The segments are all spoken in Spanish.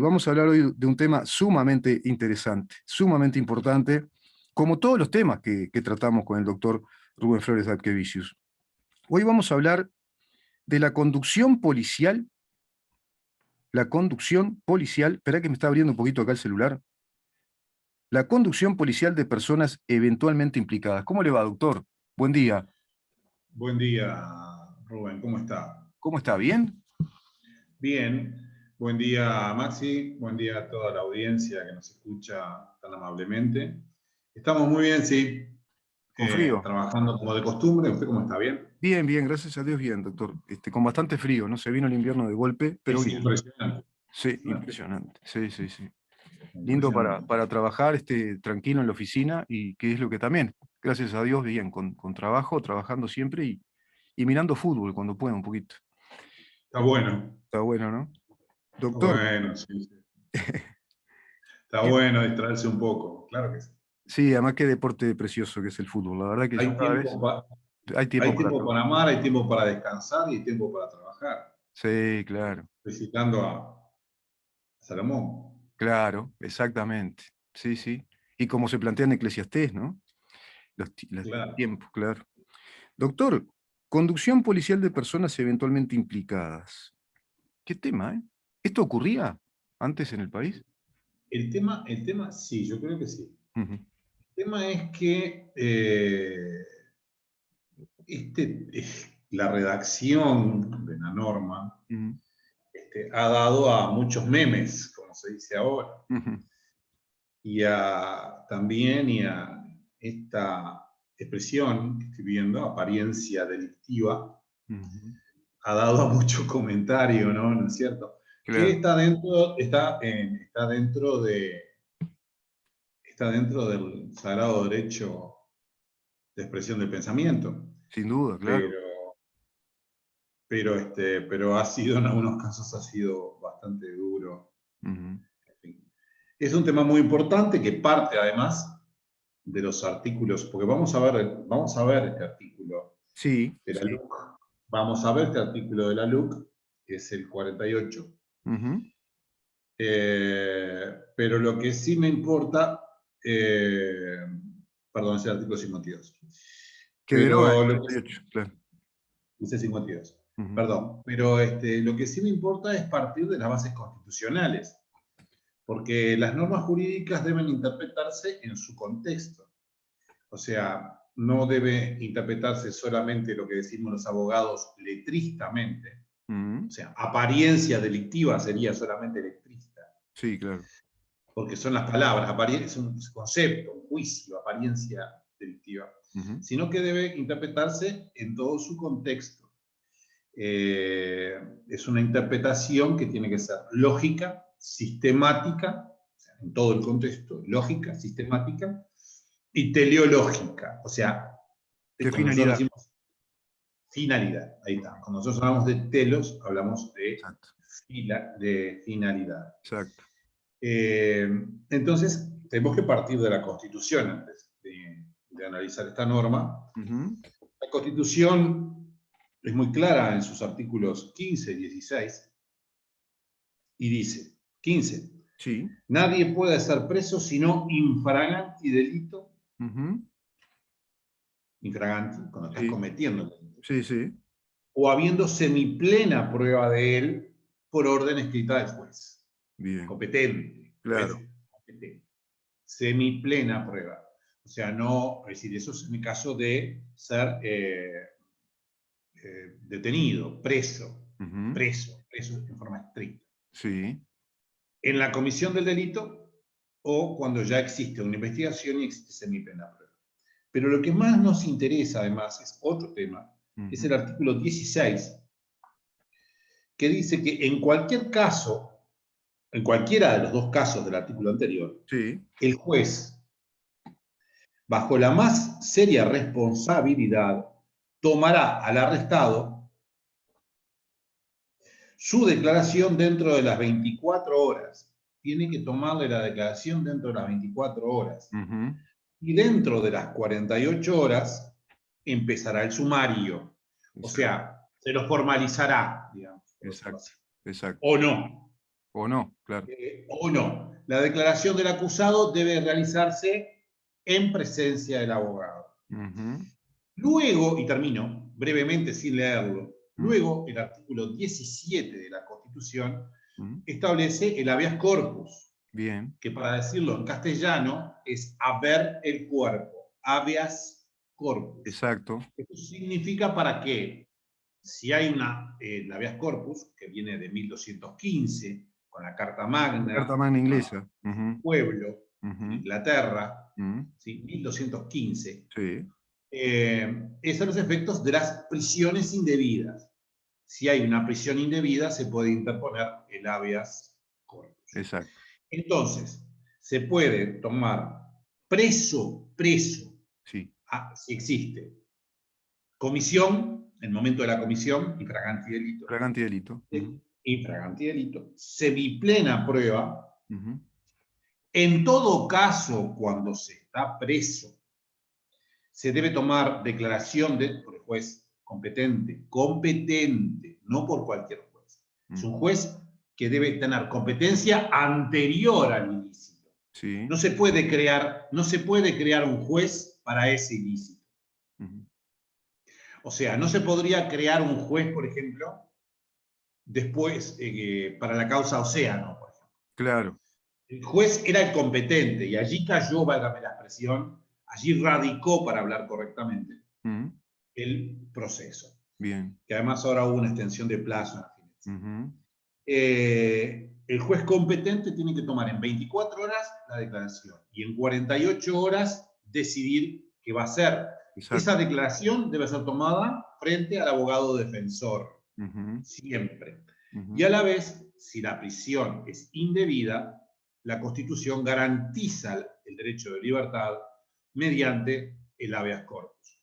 Vamos a hablar hoy de un tema sumamente interesante, sumamente importante, como todos los temas que tratamos con el doctor Rubén Flores Adquevicius. Hoy vamos a hablar de la conducción policial, espera que me está abriendo un poquito acá el celular, la conducción policial de personas eventualmente implicadas. ¿Cómo le va, doctor? Buen día. Buen día, Rubén, ¿cómo está? ¿Cómo está? ¿Bien? Bien, buen día, Maxi, buen día a toda la audiencia que nos escucha tan amablemente. Estamos muy bien, sí, ¿Con frío? trabajando como de costumbre. ¿Usted cómo está? ¿Bien? Bien, bien, gracias a Dios, bien, doctor. Con bastante frío, ¿no? Se vino el invierno de golpe, pero Es bien. impresionante, Sí, impresionante. Sí, sí, sí. Lindo impresionante. para trabajar tranquilo en la oficina y que es lo que también, gracias a Dios, bien, con trabajo, trabajando siempre y mirando fútbol cuando pueda un poquito. Está bueno, Está bueno, ¿no? está Doctor, bueno, sí, sí. Está ¿qué- bueno distraerse un poco, claro que sí. sí, además qué deporte precioso que es el fútbol. La verdad que yo Hay cada vez tiempo, hay tiempo hay para tiempo todo. para amar, hay tiempo para descansar y hay tiempo para trabajar. Sí, claro, Visitando a Salomón. claro, exactamente. Sí, sí. Y como se plantea en Eclesiastés, ¿no? Los Claro. tiempos, claro. Doctor, conducción policial de personas eventualmente implicadas. ¿Qué tema, eh? ¿Esto ocurría antes en el país? El tema, sí, yo creo que sí. Ujú, El tema es que la redacción de la norma ujú, ha dado a muchos memes, como se dice ahora, ujú, también y a esta expresión que estoy viendo, apariencia delictiva, ujú. ha dado a mucho comentario, ¿no? ¿No es cierto? Que Claro, está dentro del sagrado derecho de expresión del pensamiento, sin duda, claro. pero, pero ha sido, en algunos casos, ha sido bastante duro. Ujú. En fin. Es un tema muy importante que parte además de los artículos, porque vamos a ver este artículo Sí, de la sí. LUC, vamos a ver este artículo de la LUC, que es el 48. Ujú. Pero lo que sí me importa, perdón, es el artículo 52. Que deroga el Pero lo que 48, claro. dice 52. Ujú. Perdón, pero lo que sí me importa es partir de las bases constitucionales, porque las normas jurídicas deben interpretarse en su contexto. O sea, no debe interpretarse solamente lo que decimos los abogados letristamente. Ujú. O sea, apariencia delictiva sería solamente letrista, Sí, claro. porque son las palabras, es un concepto, un juicio, apariencia delictiva, Ujú. sino que debe interpretarse en todo su contexto. Es una interpretación que tiene que ser lógica, sistemática, o sea, en todo el contexto, lógica, sistemática, y teleológica, o sea, ¿Qué cuando nosotros finalidad? decimos finalidad, ahí está, cuando nosotros hablamos de telos, hablamos Exacto, de finalidad. exacto. Eh, entonces, tenemos que partir de la Constitución antes de analizar esta norma. Ujú. La Constitución es muy clara en sus artículos 15 y 16 y dice, 15, Sí. nadie puede ser preso sino infraganti delito, Ujú. infraganti, cuando estás Sí, cometiendo el delito, sí, sí. o habiendo semiplena prueba de él por orden escrita del juez. Bien, Competente, juez claro. competente. Semiplena prueba. O sea, no, es decir, eso es en el caso de ser detenido, Ujú. preso en forma estricta. Sí. En la comisión del delito o cuando ya existe una investigación y existe semiplena prueba. Pero lo que más nos interesa, además, es otro tema, es Ujú. el artículo 16, que dice que en cualquier caso, en cualquiera de los dos casos del artículo anterior, Sí. el juez, bajo la más seria responsabilidad, tomará al arrestado su declaración dentro de las 24 horas. Tiene que tomarle la declaración dentro de las 24 horas. Ujú. Y dentro de las 48 horas empezará el sumario. O Exacto, sea, se lo formalizará, digamos, por decirlo exacto, así. exacto. O no. O no, claro. O no. La declaración del acusado debe realizarse en presencia del abogado. Ujú, Luego, y termino brevemente sin leerlo, mm, luego el artículo 17 de la Constitución mm. establece el habeas corpus, Bien, que para decirlo en castellano es haber el cuerpo, habeas corpus. exacto. Esto significa para que, si hay el habeas corpus, que viene de 1215, con la Carta La Carta Magna, Magna firmada inglesa. por el Ujú, pueblo en ujú, Inglaterra, mm, ¿sí? 1215, sí, es a los efectos de las prisiones indebidas. Si hay una prisión indebida, se puede interponer el habeas corpus. exacto. Entonces, se puede tomar preso, Sí, si existe comisión, el momento de la comisión, infraganti delito, flagrante delito. Ujú, infraganti delito, semiplena prueba. ujú, En todo caso, cuando se está preso, se debe tomar declaración por el juez competente, no por cualquier juez. Es mm, un juez que debe tener competencia anterior al ilícito. sí, No se puede crear un juez para ese ilícito. ujú, O sea, no se podría crear un juez, por ejemplo, después para la causa Océano, por ejemplo. claro. El juez era el competente y allí cayó, válgame la expresión, allí radicó, para hablar correctamente, Mm, el proceso. bien. Que además ahora hubo una extensión de plazo en la Finencia. Ujú, El juez competente tiene que tomar en 24 horas la declaración y en 48 horas decidir qué va a hacer. exacto. Esa declaración debe ser tomada frente al abogado defensor, Ujú, siempre. Y ujú, a la vez, si la prisión es indebida, la Constitución garantiza el derecho de libertad mediante el habeas corpus.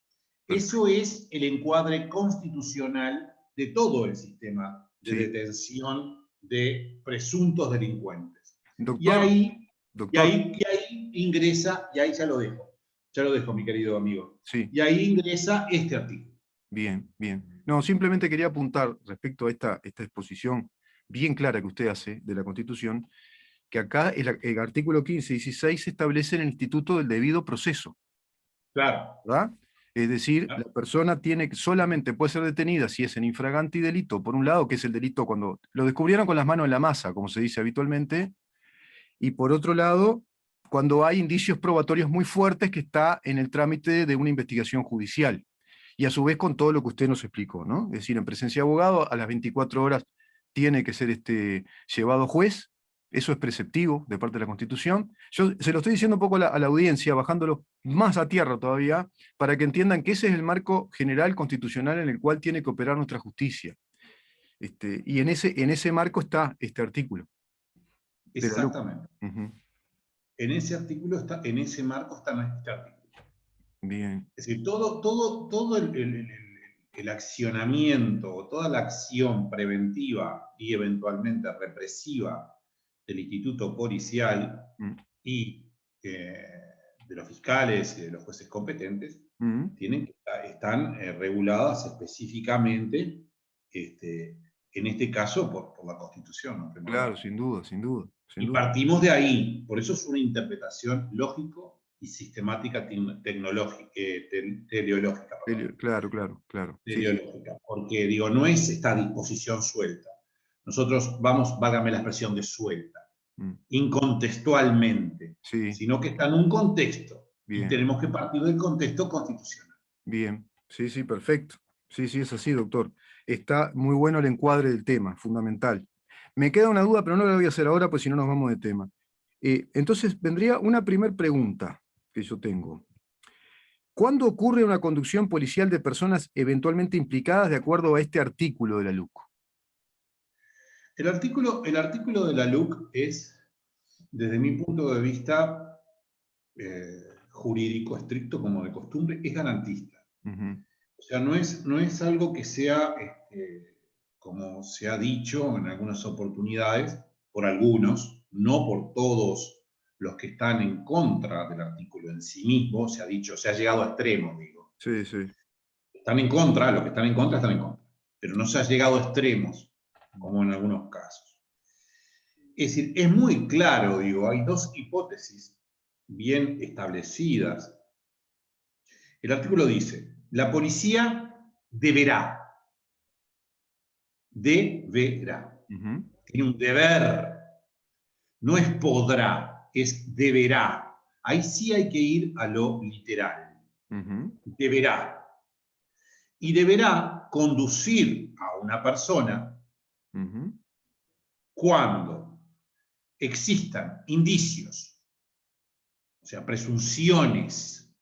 Eso perfecto. es el encuadre constitucional de todo el sistema de Sí. detención de presuntos delincuentes. Y Doctor, ahí, y doctor, ahí, y ahí ingresa, y ahí ya lo dejo, mi querido amigo, sí. y ahí ingresa este artículo. Bien, bien. No, simplemente quería apuntar respecto a esta exposición bien clara que usted hace de la Constitución, que acá el artículo 15 y 16 establecen el instituto del debido proceso, Claro. ¿verdad? Es decir, la persona solamente puede ser detenida si es en infraganti delito, por un lado, que es el delito cuando lo descubrieron con las manos en la masa, como se dice habitualmente, y por otro lado, cuando hay indicios probatorios muy fuertes que está en el trámite de una investigación judicial. Y a su vez con todo lo que usted nos explicó, ¿no? Es decir, en presencia de abogado, a las 24 horas tiene que ser llevado juez, eso es preceptivo de parte de la Constitución. Yo se lo estoy diciendo un poco a la audiencia, bajándolo más a tierra todavía, para que entiendan que ese es el marco general constitucional en el cual tiene que operar nuestra justicia. Y en ese marco está este artículo de la LUC. Exactamente. Ujú. En ese artículo está, en ese marco está este artículo. Bien, Es decir, todo el accionamiento, toda la acción preventiva y eventualmente represiva del instituto policial mm, y de los fiscales y de los jueces competentes mm, están reguladas específicamente, en este caso, por la Constitución, ¿no? claro, Primordialmente. sin duda, sin duda, sin Y duda. partimos de ahí, por eso es una interpretación lógico y sistemática teleológica, perdón, Claro, claro, claro. Sí, sí. teleológica, porque digo, no es esta disposición suelta. Nosotros vamos, válgame la expresión de suelta, Mm, incontextualmente, sí, sino que está en un contexto y bien. tenemos que partir del contexto constitucional. Bien, sí, sí, perfecto. Sí, sí, es así, doctor. Está muy bueno el encuadre del tema, fundamental. Me queda una duda, pero no la voy a hacer ahora, pues si no nos vamos de tema. Entonces, vendría una primer pregunta que yo tengo. ¿Cuándo ocurre una conducción policial de personas eventualmente implicadas de acuerdo a este artículo de la LUC? El artículo de la LUC es, desde mi punto de vista jurídico, estricto como de costumbre, es garantista. Ujú, O sea, no es algo que sea, como se ha dicho en algunas oportunidades, por algunos, no por todos los que están en contra del artículo en sí mismo, se ha dicho, se ha llegado a extremos, digo. sí, sí. Están en contra, los que están en contra están en contra, pero no se ha llegado a extremos, como en algunos casos. Es decir, es muy claro, digo, hay dos hipótesis bien establecidas. El artículo dice, la policía deberá, Ujú, tiene un deber, no es podrá, es deberá. Ahí sí hay que ir a lo literal. ujú, Deberá. Y deberá conducir a una persona ujú. cuando existan indicios, o sea, presunciones,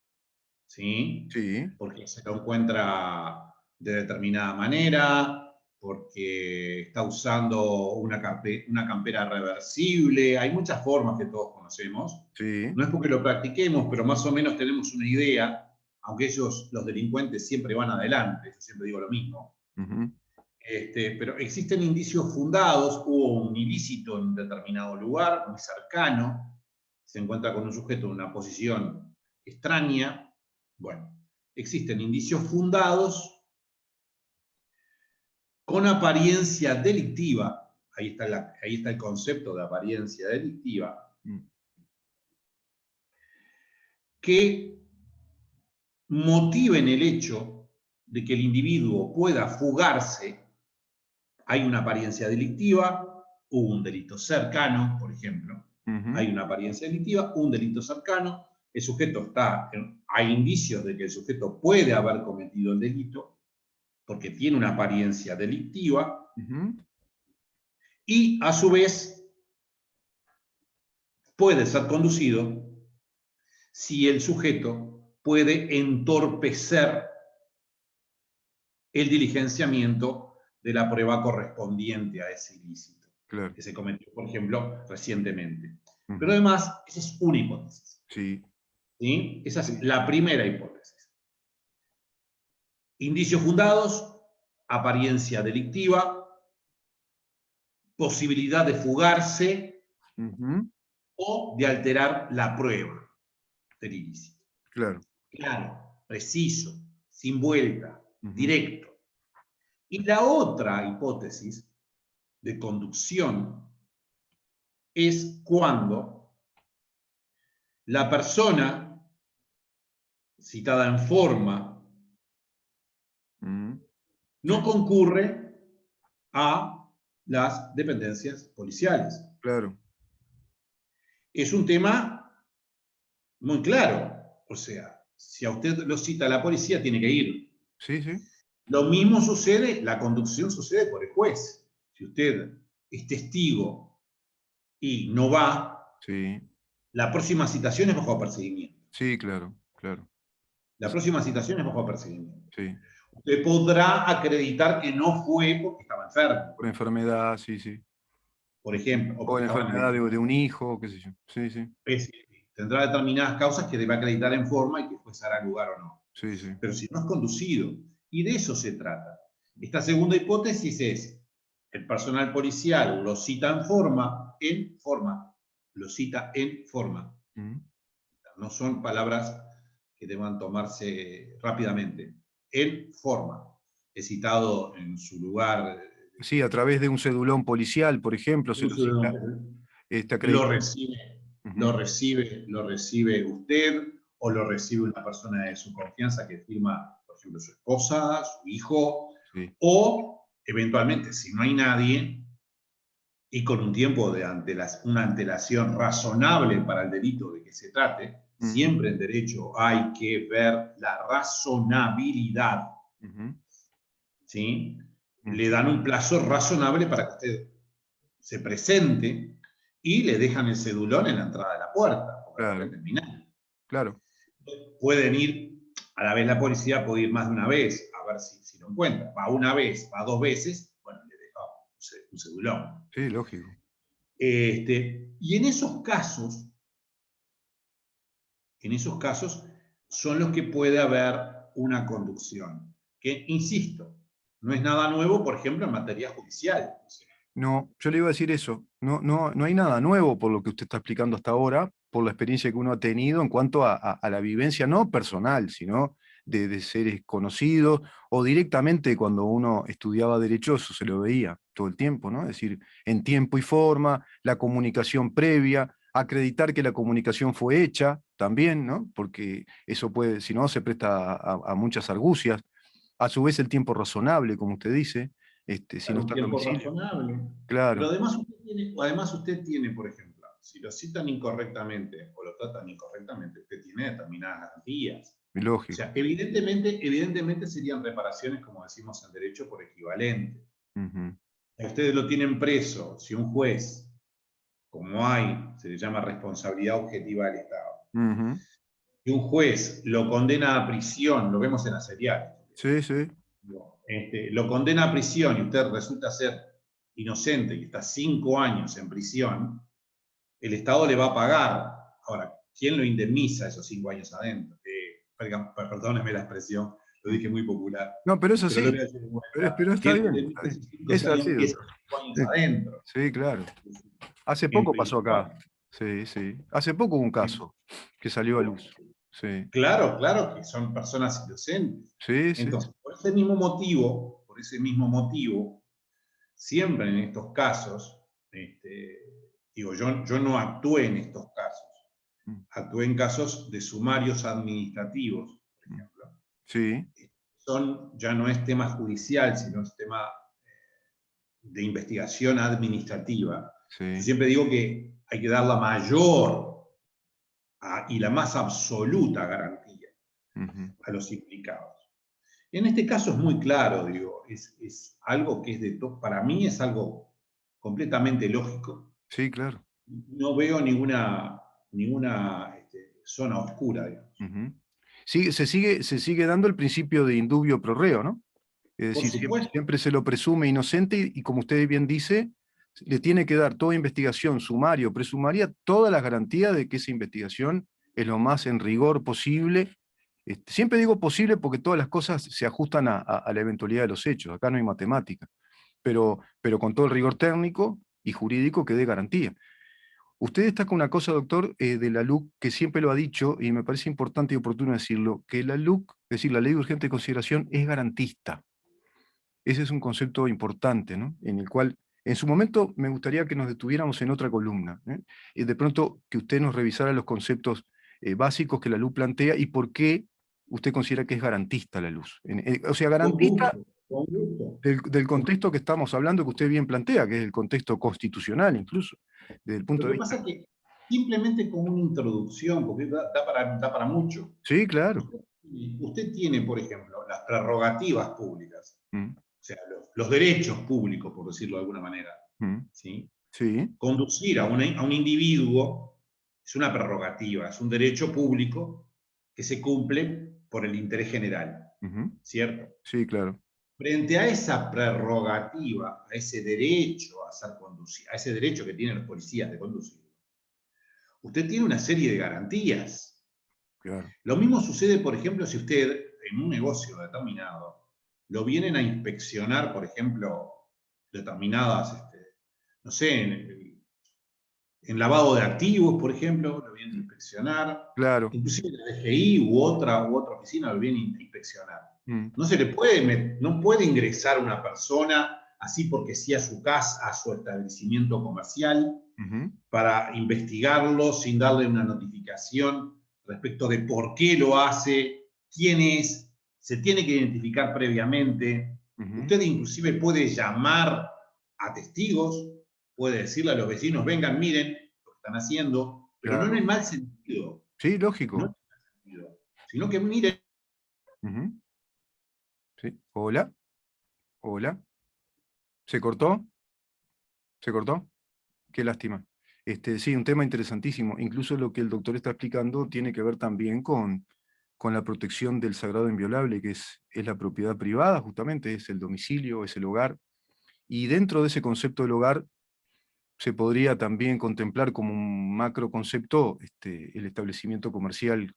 ¿sí? Sí, Porque se lo encuentra de determinada manera, porque está usando una campera reversible, hay muchas formas que todos conocemos. sí. No es porque lo practiquemos, pero más o menos tenemos una idea, aunque ellos, los delincuentes, siempre van adelante, yo siempre digo lo mismo. Ujú, Pero existen indicios fundados, hubo un ilícito en determinado lugar, muy cercano, se encuentra con un sujeto en una posición extraña. Bueno, existen indicios fundados con apariencia delictiva, ahí está el concepto de apariencia delictiva, mm, que motiven el hecho de que el individuo pueda fugarse. Hay una apariencia delictiva, hubo un delito cercano, por ejemplo, ujú, hay una apariencia delictiva, un delito cercano, el sujeto está, hay indicios de que el sujeto puede haber cometido el delito, porque tiene una apariencia delictiva, ujú. y a su vez puede ser conducido si el sujeto puede entorpecer el diligenciamiento de la prueba correspondiente a ese ilícito Claro. que se cometió, por ejemplo, recientemente. Pero Ujú. además, esa es una hipótesis. Sí, ¿Sí? Esa es sí. la primera hipótesis. Indicios fundados, apariencia delictiva, posibilidad de fugarse Ujú, o de alterar la prueba del ilícito. claro. Claro, preciso, sin vuelta, Ujú, directo. Y la otra hipótesis de conducción es cuando la persona citada en forma ujú. no concurre a las dependencias policiales. Claro. Es un tema muy claro. O sea, si a usted lo cita la policía, tiene que ir. Sí, sí. Lo mismo sucede, la conducción sucede por el juez. Si usted es testigo y no va, Sí, la próxima citación es bajo apercibimiento. sí, claro, claro. La próxima citación es bajo apercibimiento. Sí. Usted podrá acreditar que no fue porque estaba enfermo, Por enfermedad, sí, sí. por ejemplo, o O porque la estaba enfermedad en de un hijo, qué sé yo. Sí, sí. tendrá determinadas causas que debe acreditar en forma y que fue al lugar o no. Sí, sí. Pero si no es conducido, y de eso se trata. Esta segunda hipótesis es, el personal policial lo cita en forma, lo cita en forma. Ujú. No son palabras que deban tomarse rápidamente. En forma. Es citado en su lugar. Sí, a través de un cedulón policial, por ejemplo, se lo cita, Lo acreditado. recibe, Ujú. lo recibe usted o lo recibe una persona de su confianza que firma, por ejemplo, su esposa, su hijo, Sí. o eventualmente, si no hay nadie, y con un tiempo de una antelación razonable para el delito de que se trate, Ujú, siempre en derecho hay que ver la razonabilidad, ujú, ¿sí? Le ujú. dan un plazo razonable para que usted se presente y le dejan el cedulón en la entrada de la puerta, porque aparte Claro, terminal. claro. Pueden ir, a la vez la policía puede ir más de una vez a ver si lo encuentra. Va una vez, va dos veces, bueno, le deja un cedulón. Sí, lógico. Y en esos casos son los que puede haber una conducción. Que, insisto, no es nada nuevo, por ejemplo, en materia judicial. No, yo le iba a decir eso. No, no, no hay nada nuevo por lo que usted está explicando hasta ahora, por la experiencia que uno ha tenido en cuanto a la vivencia, no personal, sino de seres conocidos, o directamente cuando uno estudiaba Derecho, eso se lo veía todo el tiempo, ¿no? Es decir, en tiempo y forma, la comunicación previa, acreditar que la comunicación fue hecha también, ¿no? Porque eso puede, si no, se presta a muchas argucias. A su vez, el tiempo razonable, como usted dice, si no Claro, un está en tiempo domicilio. razonable. Pero Claro, además usted tiene, por ejemplo, si lo citan incorrectamente o lo tratan incorrectamente, usted tiene determinadas garantías. O lógico. sea, evidentemente serían reparaciones, como decimos en derecho, por equivalente. Ujú, Ustedes lo tienen preso, si un juez, como hay, se le llama responsabilidad objetiva del Estado, ujú. y un juez lo condena a prisión, lo vemos en la serial, Sí, sí, lo condena a prisión y usted resulta ser inocente y está 5 años en prisión, el Estado le va a pagar. Ahora, ¿quién lo indemniza esos 5 años adentro? Perdóneme la expresión, lo mm. dije muy popular, No, pero es pero lo voy así. a decir de Pero, vuelta. pero está ¿Quién lo bien, está indemniza bien. esos Es así, doctor. 5 años Sí, adentro? sí, claro. Hace En poco pasó acá. prisión. Sí, sí. Hace poco hubo un caso que salió a luz. Sí, Claro que son personas inocentes. sí, sí. Entonces, por ese mismo motivo, siempre en estos casos, digo, yo no actué en estos casos, Mm, actué en casos de sumarios administrativos, por mm. ejemplo. Sí, Ya no es tema judicial, sino es tema de investigación administrativa. Yo sí. siempre digo que hay que dar la mayor y la más absoluta garantía Ujú. a los implicados. En este caso es muy claro, digo, es algo que para mí es algo completamente lógico. Sí, claro. No veo ninguna zona oscura, digamos. Ujú. Sí, se sigue dando el principio de indubio pro reo, ¿no? Es Por decir, siempre, supuesto, siempre se lo presume inocente y como usted bien dice, le tiene que dar toda investigación, sumario, presumaria, todas las garantías de que esa investigación es lo más en rigor posible. Siempre digo posible porque todas las cosas se ajustan a la eventualidad de los hechos, acá no hay matemática, pero con todo el rigor técnico y jurídico que dé garantía. Usted destaca una cosa, doctor, de la LUC, que siempre lo ha dicho, y me parece importante y oportuno decirlo, que la LUC, es decir, la Ley de Urgente Consideración, es garantista. Ese es un concepto importante, ¿no? En el cual, en su momento, me gustaría que nos detuviéramos en otra columna, ¿eh? Y de pronto que usted nos revisara los conceptos básicos que la luz plantea y por qué usted considera que es garantista la luz. O sea, con garantista gusto, con gusto. del contexto que estamos hablando, que usted bien plantea, que es el contexto constitucional incluso, desde el Lo punto de que vista. pasa es que simplemente como una introducción, porque da para mucho. Sí, claro. Usted tiene, por ejemplo, las prerrogativas públicas, Mm, o sea, los derechos públicos, por decirlo de alguna manera. mm, ¿Sí? sí, Conducir a un individuo es una prerrogativa, es un derecho público que se cumple por el interés general, ujú, ¿cierto? sí, claro. Frente a esa prerrogativa, a ese derecho a ser conducido, a ese derecho que tienen los policías de conducir, usted tiene una serie de garantías. Claro. Lo mismo sucede, por ejemplo, si usted en un negocio determinado lo vienen a inspeccionar, por ejemplo, determinadas, no sé, en lavado de activos, por ejemplo, lo vienen a inspeccionar, Claro. inclusive la DGI u otra oficina lo vienen a inspeccionar. Mm, No puede ingresar una persona así porque sí a su casa, a su establecimiento comercial, ujú, para investigarlo sin darle una notificación respecto de por qué lo hace, quién es, se tiene que identificar previamente. ujú, Usted inclusive puede llamar a testigos, puede decirle a los vecinos, vengan, miren lo que están haciendo, pero no en claro. el mal sentido, Sí, no en lógico. el mal sentido, sino que miren. Ujú, sí. Hola, hola. ¿Se cortó? ¿Se cortó? Qué lástima. Sí, un tema interesantísimo. Incluso lo que el doctor está explicando tiene que ver también con la protección del sagrado inviolable, que es la propiedad privada, justamente, es el domicilio, es el hogar. Y dentro de ese concepto del hogar se podría también contemplar como un macro concepto el establecimiento comercial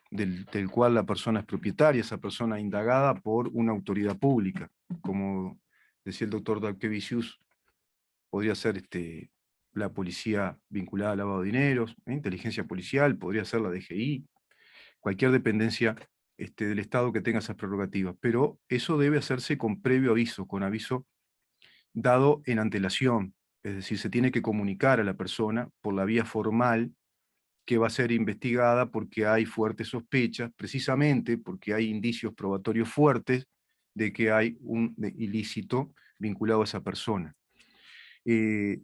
del cual la persona es propietaria, esa persona indagada por una autoridad pública, como decía el doctor Dalkevicius, podría ser la policía vinculada al lavado de dineros, inteligencia policial, podría ser la DGI, cualquier dependencia del Estado que tenga esas prerrogativas, pero eso debe hacerse con previo aviso, con aviso dado en antelación, es decir, se tiene que comunicar a la persona por la vía formal que va a ser investigada porque hay fuertes sospechas, precisamente porque hay indicios probatorios fuertes de que hay un ilícito vinculado a esa persona.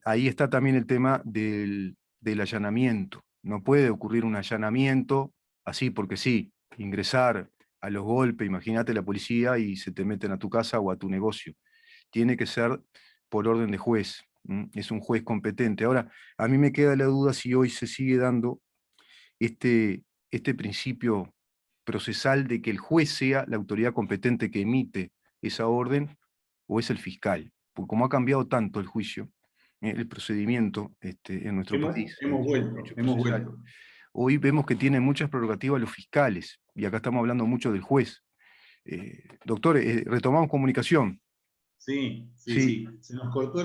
Ahí está también el tema del allanamiento. No puede ocurrir un allanamiento así porque sí, ingresar a los golpes, imagínate la policía y se te meten a tu casa o a tu negocio. Tiene que ser por orden de juez, es un juez competente. Ahora, a mí me queda la duda si hoy se sigue dando este principio procesal de que el juez sea la autoridad competente que emite esa orden o es el fiscal. Porque como ha cambiado tanto el juicio, el procedimiento en nuestro país, Hemos vuelto, derecho hemos procesal, vuelto. hoy vemos que tienen muchas prerrogativas los fiscales, y acá estamos hablando mucho del juez. Doctor, retomamos comunicación. Sí, sí, Sí, sí. Se nos cayó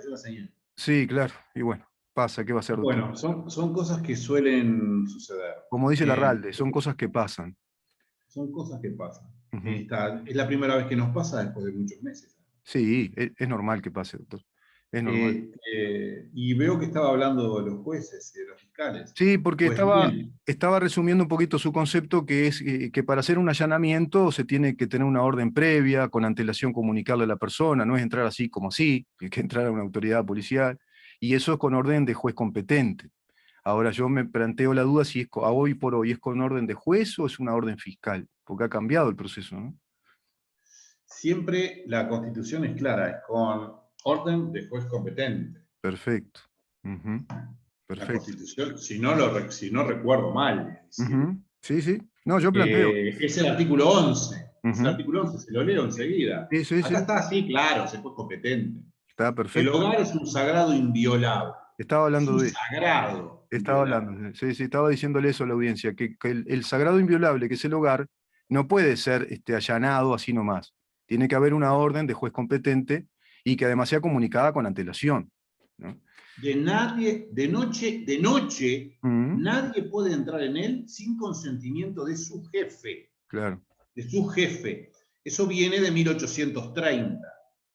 la señal. sí, claro, y bueno, pasa, ¿qué va a ser, doctor? Bueno, son cosas que suelen suceder. Como dice Eh, Larralde, son cosas que pasan. son cosas que pasan. Ujú. Es la primera vez que nos pasa después de muchos meses. Sí, es normal que pase, doctor. Es normal. Y veo que estaba hablando de los jueces y de los fiscales. Sí, porque Pues bien, estaba resumiendo un poquito su concepto, que es que para hacer un allanamiento se tiene que tener una orden previa, con antelación comunicarle a la persona, no es entrar así como así, hay que entrar a una autoridad policial, y eso es con orden de juez competente. Ahora yo me planteo la duda si a hoy por hoy es con orden de juez o es una orden fiscal, porque ha cambiado el proceso, ¿no? siempre la Constitución es clara, es con orden de juez competente. Perfecto. Ujú. La Perfecto. Constitución, si no recuerdo mal, es decir, Ujú. Sí, sí. No, yo planteo. es el artículo 11. Es el Ujú. artículo 11, se lo leo enseguida. Sí, sí, Acá sí. está así, claro, es el juez competente. Está El perfecto. hogar es un sagrado inviolable. Estaba Es hablando un de eso. sagrado Estaba inviolable. hablando, sí, sí, estaba diciéndole eso a la audiencia, que el sagrado inviolable, que es el hogar, no puede ser allanado así nomás. Tiene que haber una orden de juez competente y que además sea comunicada con antelación, ¿no? De noche, Mm, nadie puede entrar en él sin consentimiento de su jefe. claro. De su jefe. Eso viene de 1830.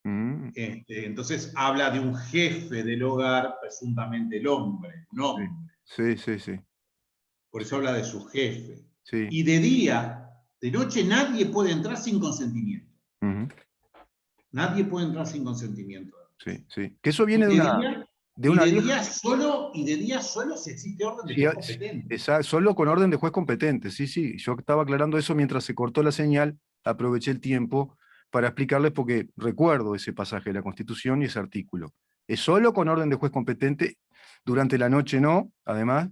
Mm, Entonces habla de un jefe del hogar, presuntamente el hombre, un sí, hombre. sí, sí, sí, Por eso sí, habla de su jefe. sí. Y de día, de noche, nadie puede entrar sin consentimiento. Ujú, Nadie puede entrar sin consentimiento. sí, sí. Que eso Y viene de día, de una vieja. y de día solo si existe orden de Sí, juez sí, competente. solo con orden de juez competente, sí, sí. Yo estaba aclarando eso mientras se cortó la señal, aproveché el tiempo para explicarles porque recuerdo ese pasaje de la Constitución y ese artículo. Es solo con orden de juez competente, durante la noche no, además.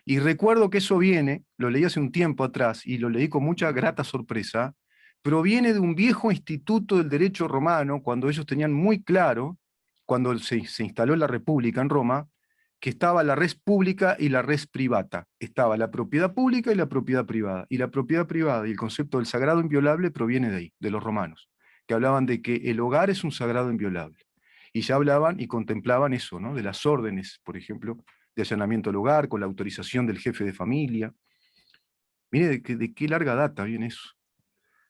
Y recuerdo que eso viene, lo leí hace un tiempo atrás y lo leí con mucha grata sorpresa, proviene de un viejo instituto del derecho romano, cuando ellos tenían muy claro, cuando se instaló la República en Roma, que estaba la res pública y la res privata. Estaba la propiedad pública y la propiedad privada. Y la propiedad privada y el concepto del sagrado inviolable proviene de ahí, de los romanos, que hablaban de que el hogar es un sagrado inviolable. Y ya hablaban y contemplaban eso, ¿no? De las órdenes, por ejemplo, de allanamiento al hogar, con la autorización del jefe de familia. Mire de qué larga data viene eso.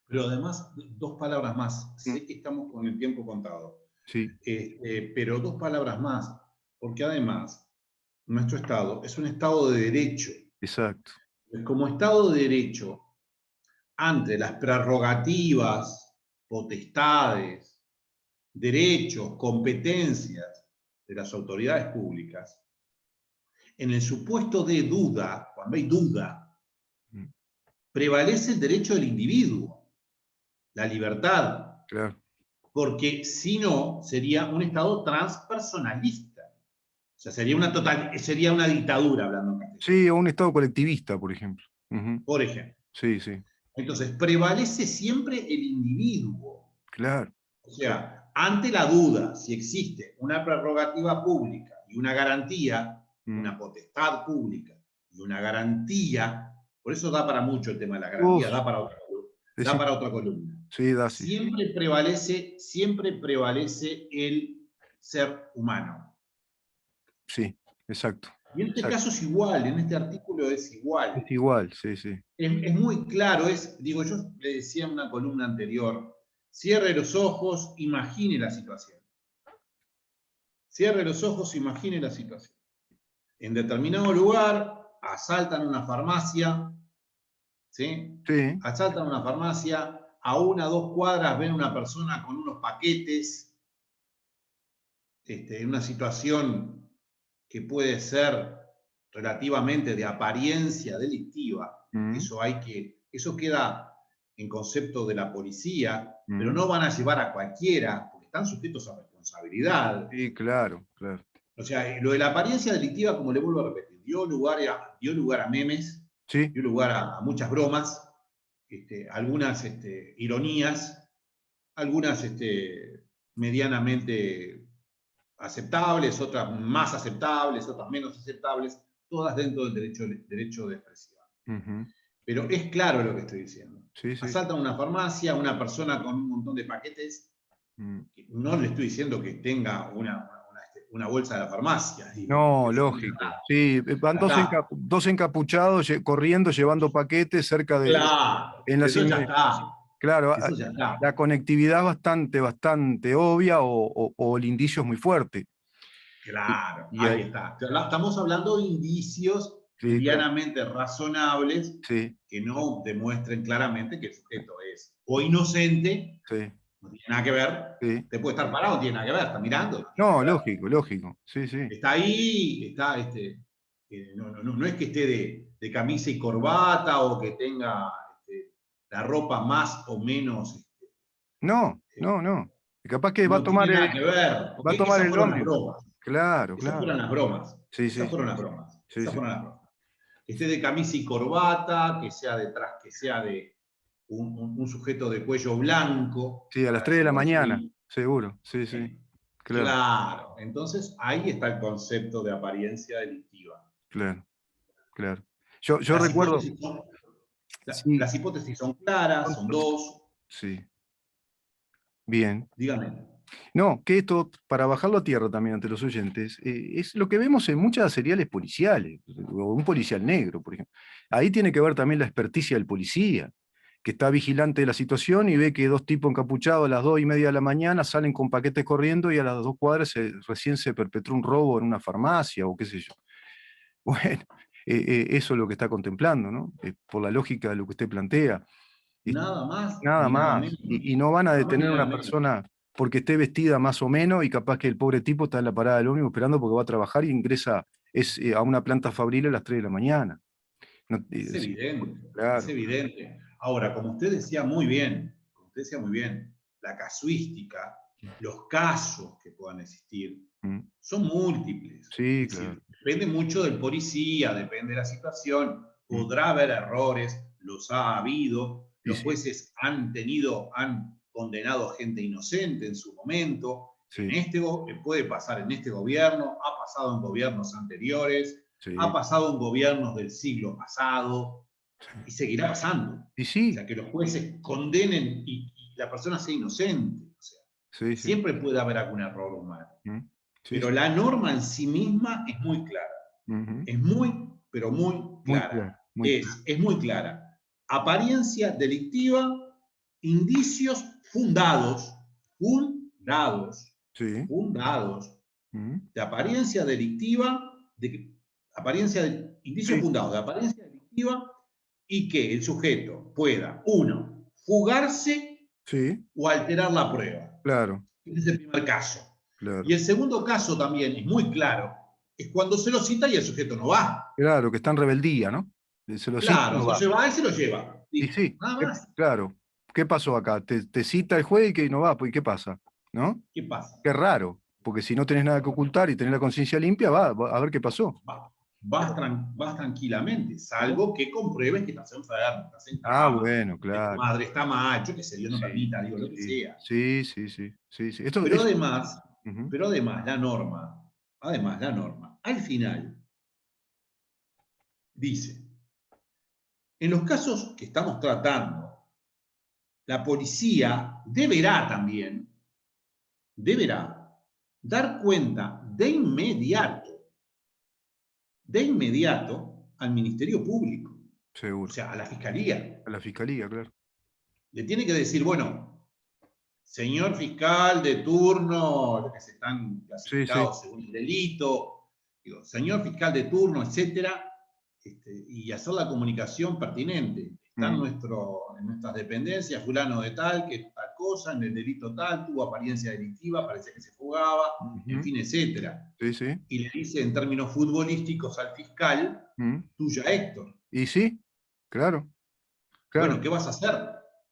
Pero además, dos palabras más. Mm, Sé que estamos con el tiempo contado. sí, Pero dos palabras más. Porque además, nuestro Estado es un Estado de derecho. exacto. Como Estado de derecho, ante las prerrogativas, potestades, derechos, competencias de las autoridades públicas, en el supuesto de duda, cuando hay duda, Mm, prevalece el derecho del individuo, la libertad, claro. porque si no, sería un Estado transpersonalista. O sea, sería una dictadura, hablando en castellano, Sí, o un estado colectivista, por ejemplo. Ujú. por ejemplo. Sí, sí, Entonces, prevalece siempre el individuo. claro. O sea, ante la duda si existe una prerrogativa pública y una garantía, Mm. una potestad pública y una garantía, por eso da para mucho el tema de las Uf, garantías, da decime. para otra columna. Sí, da, sí. Siempre prevalece el ser humano. Sí, exacto. Y en este exacto. caso es igual, en este artículo es igual. Es igual, sí, sí. Es muy claro, digo, yo le decía en una columna anterior, cierre los ojos, imagine la situación. Cierre los ojos, imagine la situación. En determinado lugar, asaltan una farmacia, ¿sí? Sí, Asaltan una farmacia, a 1 o 2 cuadras ven una persona con unos paquetes, en una situación que puede ser relativamente de apariencia delictiva. mm, Eso queda en concepto de la policía, pero mm. no van a llevar a cualquiera, porque están sujetos a responsabilidad. Sí, claro, claro. O sea, lo de la apariencia delictiva, como le vuelvo a repetir, dio lugar a memes, Sí, dio lugar a muchas bromas, algunas ironías, algunas medianamente aceptables, otras más aceptables, otras menos aceptables, todas dentro del derecho de expresión. ujú, Pero es claro lo que estoy diciendo. sí, sí. Asaltan una farmacia, una persona con un montón de paquetes, Mm. no le estoy diciendo que tenga una bolsa de la farmacia, digo, No, porque si no ya lógico. está. Sí, van Ya está. dos encapuchados corriendo, llevando paquetes cerca de, Claro, en las eso ya inme- está. Claro, Eso ya la está. conectividad es bastante, bastante obvia o el indicio es muy fuerte. Y, Claro, y ahí ahí, está. Estamos hablando de indicios sí, claro, medianamente razonables sí, que no demuestren claramente que el sujeto es o inocente, sí, no tiene nada que ver, sí. te puede estar parado, no tiene nada que ver, está mirando, no tiene nada No, que ver. lógico, lógico. Sí, sí. Está ahí, no es que esté de camisa y corbata o que tenga la ropa más o menos, No, no, no. Y capaz que no tiene nada que ver, va a porque tomar esas el fueron las ómnibus. bromas, Claro, esas claro. fueron las bromas, Sí, sí, esas sí. fueron las bromas, Sí, esas sí. fueron las bromas. Que esté de camisa y corbata, que sea de un sujeto de cuello blanco, Sí, a las para 3 de la decirlo mañana, así. seguro. Sí, sí. Claro, Claro, entonces ahí está el concepto de apariencia delictiva. claro, claro. Yo Las recuerdo, hipótesis son, sí, las hipótesis son claras, son dos. sí, bien. Dígame. No, que esto, para bajarlo a tierra también ante los oyentes, es lo que vemos en muchas seriales policiales, o un policial negro, por ejemplo. Ahí tiene que ver también la experticia del policía, que está vigilante de la situación y ve que dos tipos encapuchados a las 2:30 de la mañana salen con paquetes corriendo y a las 2 cuadras recién se perpetró un robo en una farmacia o qué sé yo. Bueno, eso es lo que está contemplando, ¿no? Por la lógica de lo que usted plantea. Es Nada más nada ni nada más. menos. Y no van a Nada más ni detener a nada una menos. persona porque esté vestida más o menos y capaz que el pobre tipo está en la parada del ómnibus esperando porque va a trabajar y ingresa a una planta fabril a las 3 de la mañana. No, Es sí, evidente, es claro. evidente. Ahora, como usted decía muy bien, la casuística, los casos que puedan existir, Mm, son múltiples. sí, Es claro. decir, depende mucho del policía, depende de la situación, Mm, podrá haber errores, los ha habido, y los sí, jueces han condenado a gente inocente en su momento, sí, puede pasar en este gobierno, ha pasado en gobiernos anteriores, ha sí, pasado en gobiernos del siglo pasado y seguirá pasando. y O sí, sea, que los jueces condenen y la persona sea inocente. O sea, sí, sí. siempre puede haber algún error humano. Mm, sí, Pero sí. la norma en sí misma es muy clara. Ujú. Es muy, pero muy Muy clara. claro, muy claro. Es muy clara. Apariencia delictiva, indicios fundados, Sí. fundados, Mm, de apariencia delictiva, indicios sí, fundados de apariencia delictiva y que el sujeto pueda, uno, fugarse sí, o alterar la prueba. claro, Ese es el primer caso. Y claro. el segundo caso también es muy claro, es cuando se lo cita y el sujeto no va. Claro, que está en rebeldía, ¿no? Se lo cita y Claro, no se lo va. lleva, él se lo lleva. Y Listo, sí, nada más. claro. ¿Qué pasó acá? Te cita el juez y que no va, pues ¿y qué pasa? ¿No? ¿Qué pasa? Qué raro, porque si no tenés nada que ocultar y tenés la conciencia limpia, va a ver qué pasó. Vas tranquilamente, salvo que compruebes que estás enfermo, estás en Ah, cama, bueno, que tu claro. madre está mal, yo qué sé, Dios no Sí, permita, digo, lo que sí, sea. sí, sí, sí, sí, sí. Esto Pero es. además, Ujú, pero además la norma, al final, dice, en los casos que estamos tratando, la policía deberá dar cuenta de inmediato al Ministerio Público, o seguro. sea, a la Fiscalía. A la fiscalía, claro. Le tiene que decir, bueno, señor fiscal de turno, los que se están Sí, sí. clasificados según el delito, digo, señor fiscal de turno, etcétera, y hacer la comunicación pertinente. Está en nuestras dependencias, fulano de tal, que tal cosa, en el delito tal, tuvo apariencia delictiva, parece que se jugaba, en fin, etcétera. Sí, sí. Y le dice en términos futbolísticos al fiscal, tuya Héctor. Y sí, claro, claro. Bueno, ¿qué vas a hacer?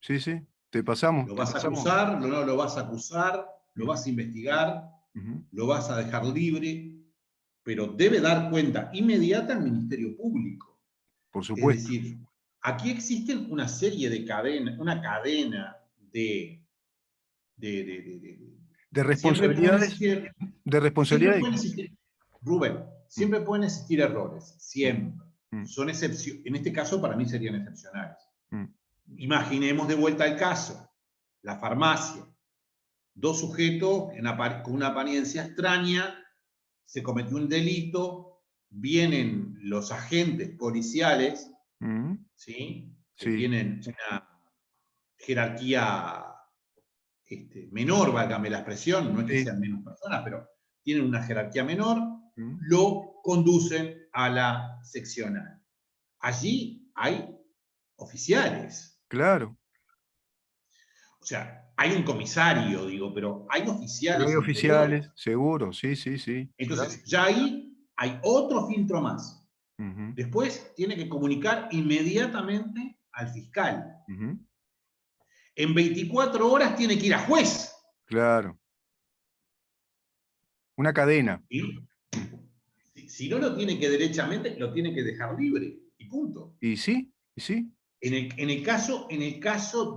Sí, sí. Te pasamos. ¿Lo Te vas a pasamos. acusar? ¿No lo vas a acusar? ¿Lo vas a investigar? ¿Lo vas a dejar libre? Pero debe dar cuenta inmediata al Ministerio Público. Por Es supuesto. decir, aquí existen una serie de cadenas, una cadena de responsabilidades. De siempre responsabilidades. pueden existir, Rubén, siempre pueden existir errores, siempre. Son excepciones, en este caso para mí serían excepcionales. Imaginemos de vuelta el caso, la farmacia, dos sujetos con una apariencia extraña, se cometió un delito, vienen los agentes policiales, ¿sí? Que Sí. tienen una jerarquía menor, válgame la expresión, no es que Sí. sean menos personas, pero tienen una jerarquía menor, lo conducen a la seccional. Allí hay oficiales. Claro. O sea, hay un comisario, digo, pero hay Pero hay oficiales inferiores. oficiales, seguro, sí, sí, sí. Entonces, Claro. ya ahí hay otro filtro más. Ujú, Después tiene que comunicar inmediatamente al fiscal. ujú. En 24 horas tiene que ir a juez. Claro. Una cadena. ¿Sí? Si no lo tiene que derechamente, lo tiene que dejar libre. Y punto. Y sí, y sí. En el caso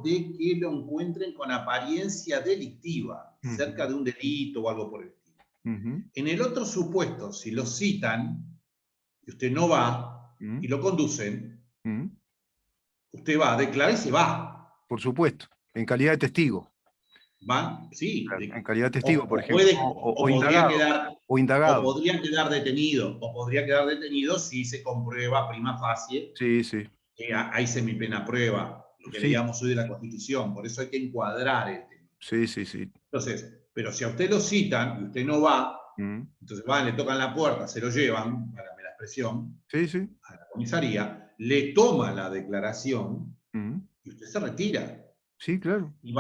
de que lo encuentren con apariencia delictiva, cerca de un delito o algo por el estilo. En el otro supuesto, si lo citan y usted no va y lo conducen, usted va, declara y se va. Por supuesto, en calidad de testigo. ¿Va? Sí. Claro, en calidad de testigo, por ejemplo. O Podría indagado. quedar, O o indagado. podrían quedar detenidos, o podría quedar detenido si se comprueba prima facie. Sí, sí. Hay semipena prueba, lo que Sí, leíamos hoy de la Constitución. Por eso hay que encuadrar el tema. sí, sí, sí. Entonces, pero si a usted lo citan y usted no va, entonces van, le tocan la puerta, se lo llevan, para la expresión, Sí, sí. a la comisaría, le toma la declaración y usted se retira. Sí, claro. Y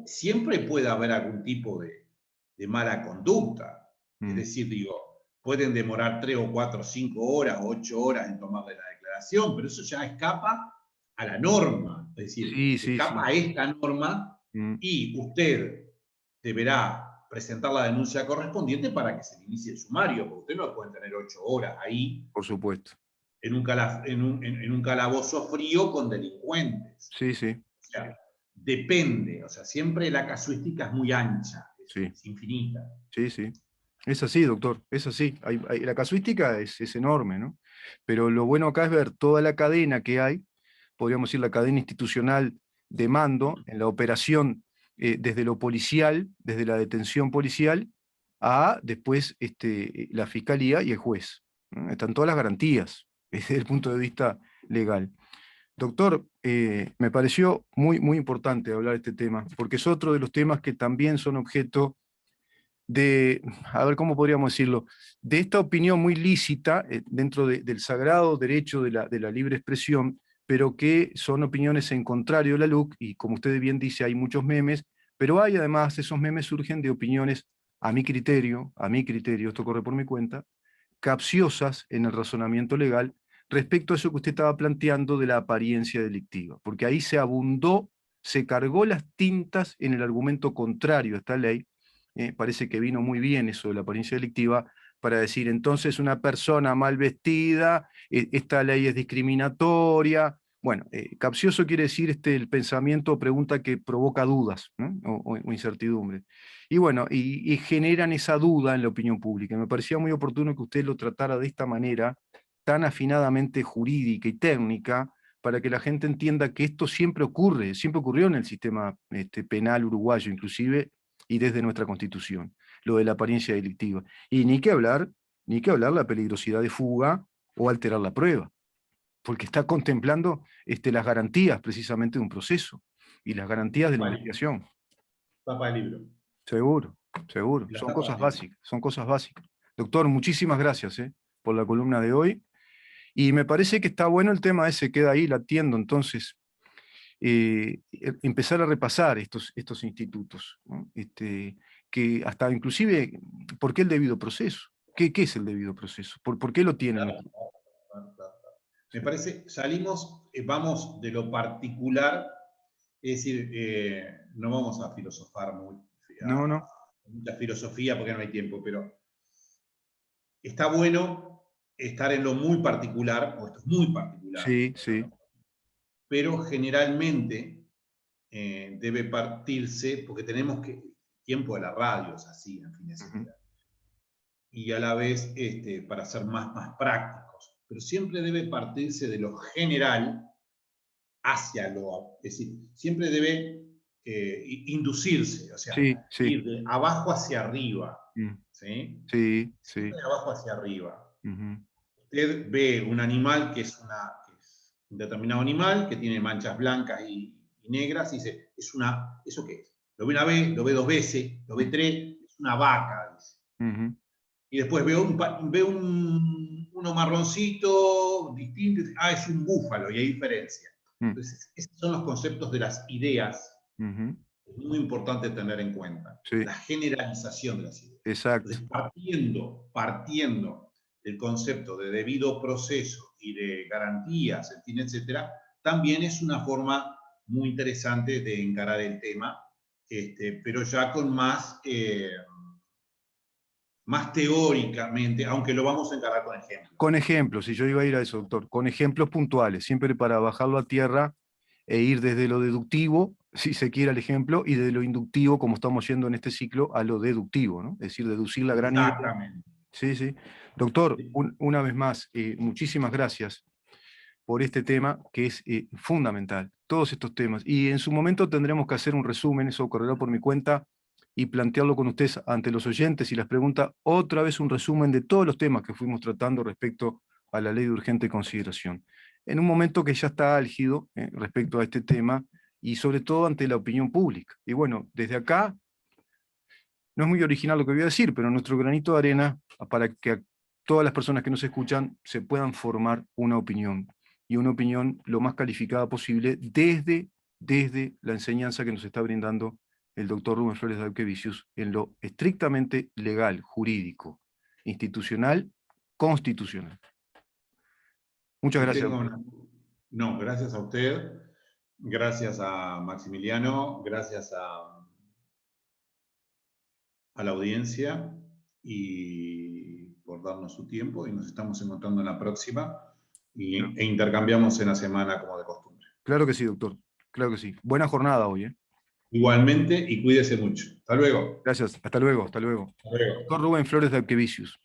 siempre puede haber algún tipo de mala conducta. Es decir, digo, pueden demorar 3 o 4 o 5 horas, 8 horas en tomarle la declaración, pero eso ya escapa a la norma. Es decir, Sí, sí, escapa sí. a esta norma y usted deberá presentar la denuncia correspondiente para que se inicie el sumario, porque usted no puede tener 8 horas ahí Por supuesto. en un calabozo frío con delincuentes. Sí, sí. O sea, depende, o sea, siempre la casuística es muy ancha, Sí. es infinita. Sí, sí. Es así, doctor, es así. La casuística es enorme, ¿no? Pero lo bueno acá es ver toda la cadena que hay, podríamos decir la cadena institucional de mando, en la operación desde lo policial, desde la detención policial, a después la fiscalía y el juez, ¿no? Están todas las garantías desde el punto de vista legal. Doctor, me pareció muy, muy importante hablar de este tema, porque es otro de los temas que también son objeto de, a ver cómo podríamos decirlo, de esta opinión muy lícita dentro del sagrado derecho de la libre expresión, pero que son opiniones en contrario de la LUC, y como usted bien dice, hay muchos memes, pero hay además, esos memes surgen de opiniones, a mi criterio, esto corre por mi cuenta, capciosas en el razonamiento legal respecto a eso que usted estaba planteando de la apariencia delictiva, porque ahí se abundó, se cargó las tintas en el argumento contrario a esta ley. Parece que vino muy bien eso de la apariencia delictiva para decir, entonces una persona mal vestida, esta ley es discriminatoria. Bueno, capcioso quiere decir el pensamiento o pregunta que provoca dudas, ¿no? o incertidumbre. Y bueno, y generan esa duda en la opinión pública. Me parecía muy oportuno que usted lo tratara de esta manera, tan afinadamente jurídica y técnica, para que la gente entienda que esto siempre ocurre, siempre ocurrió en el sistema penal uruguayo, inclusive, y desde nuestra Constitución, lo de la apariencia delictiva. Y ni que hablar ni que hablar la peligrosidad de fuga o alterar la prueba, porque está contemplando las garantías precisamente de un proceso y las garantías de la Vale, investigación. tapa del libro. Seguro, seguro. La Son tapa cosas del libro. básicas, son cosas básicas. Doctor, muchísimas gracias por la columna de hoy. Y me parece que está bueno el tema ese, queda ahí latiendo, entonces, empezar a repasar estos institutos, ¿no? Que hasta inclusive, ¿por qué el debido proceso? ¿Qué es el debido proceso? ¿Por qué lo tienen? Claro, claro, claro. Me parece, salimos, vamos de lo particular, es decir, no vamos a filosofar No, no. mucha filosofía porque no hay tiempo, pero está bueno estar en lo muy particular, o esto es muy particular, Sí, sí. pero generalmente debe partirse, porque tenemos que, tiempo de la radio es así, en fin, Ujú. y a la vez para ser más prácticos, pero siempre debe partirse de lo general hacia lo, es decir, siempre debe inducirse, o sea, Sí, sí. ir de abajo hacia arriba, Mm. ¿sí? Sí, sí. Siempre de abajo hacia arriba. Ujú. Usted ve un animal que es un determinado animal, que tiene manchas blancas y negras, y dice, ¿eso qué es? Lo ve una vez, lo ve dos veces, lo ve tres, es una vaca, dice. Ujú. Y después ve uno marroncito, distinto, es un búfalo, y hay diferencia. Mm. Entonces, esos son los conceptos de las ideas. Ujú. Es muy importante tener en cuenta Sí, la generalización de las ideas. exacto. Entonces, partiendo del concepto de debido proceso y de garantías, en fin, etcétera, también es una forma muy interesante de encarar el tema, pero ya con más teóricamente, aunque lo vamos a encarar con ejemplos. Con ejemplos, y yo iba a ir a eso, doctor, con ejemplos puntuales, siempre para bajarlo a tierra e ir desde lo deductivo, si se quiere el ejemplo, y de lo inductivo, como estamos yendo en este ciclo, a lo deductivo, ¿no? Es decir, deducir la gran idea. Exactamente. Sí, sí. Doctor, una vez más, muchísimas gracias por este tema que es fundamental, todos estos temas. Y en su momento tendremos que hacer un resumen, eso correrá por mi cuenta, y plantearlo con ustedes ante los oyentes y las preguntas, otra vez un resumen de todos los temas que fuimos tratando respecto a la ley de urgente consideración. En un momento que ya está álgido respecto a este tema y sobre todo ante la opinión pública. Y bueno, desde acá, no es muy original lo que voy a decir, pero nuestro granito de arena para que todas las personas que nos escuchan se puedan formar una opinión, y una opinión lo más calificada posible desde la enseñanza que nos está brindando el doctor Rubén Flores Daukevicius en lo estrictamente legal, jurídico, institucional, constitucional. Muchas Que gracias, tenga doctor. No, gracias a usted, gracias a Maximiliano, gracias a la audiencia y por darnos su tiempo, y nos estamos encontrando en la próxima e intercambiamos en la semana como de costumbre. Claro que sí, doctor. Claro que sí. Buena jornada hoy. Igualmente, y cuídese mucho. Hasta luego. Gracias. Hasta luego. Hasta luego. Hasta luego. Doctor Rubén Flores Daukevicius.